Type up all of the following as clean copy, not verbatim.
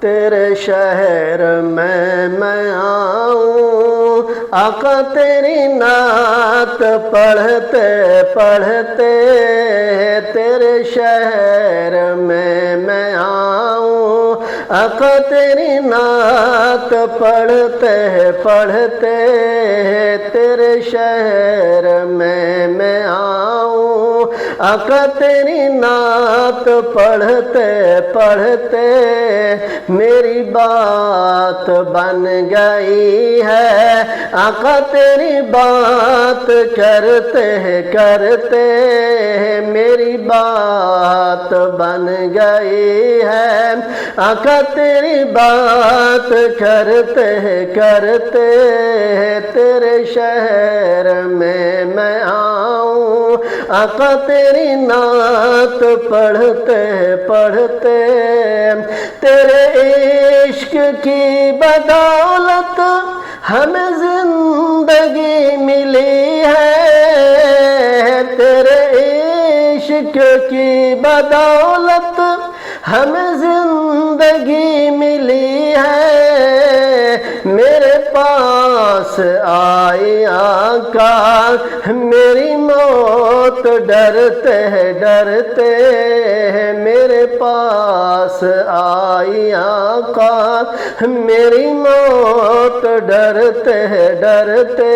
تیرے شہر میں آؤں، آقا تیری نعت پڑھتے پڑھتے تیرے شہر میں آؤں، آقا تیری نعت پڑھتے پڑھتے تیرے شہر میں آؤں، آقا تیری نعت پڑھتے پڑھتے میری بات بن گئی ہے، آقا تیری بات کرتے کرتے میری بات بن گئی ہے، آقا تیری بات کرتے کرتے تیرے شہر میں آؤں، آقا تیری نعت پڑھتے پڑھتے تیرے عشق کی بدولت ہمیں زندگی ملی ہے، تیرے عشق کی بدولت ہمیں زندگی ملی ہے، میرے پاس آئی آقا میری موت ڈرتے ڈرتے، میرے پاس آئی آقا میری موت ڈرتے ڈرتے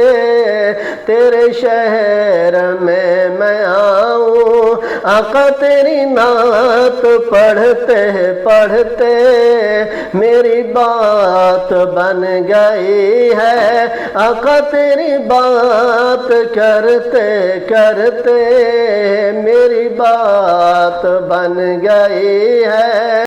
تیرے شہر میں آؤں، آقا تیری نعت پڑھتے پڑھتے میری بات بن گئی ہے، آقا تیری بات کرتے کرتے میری بات بن گئی ہے۔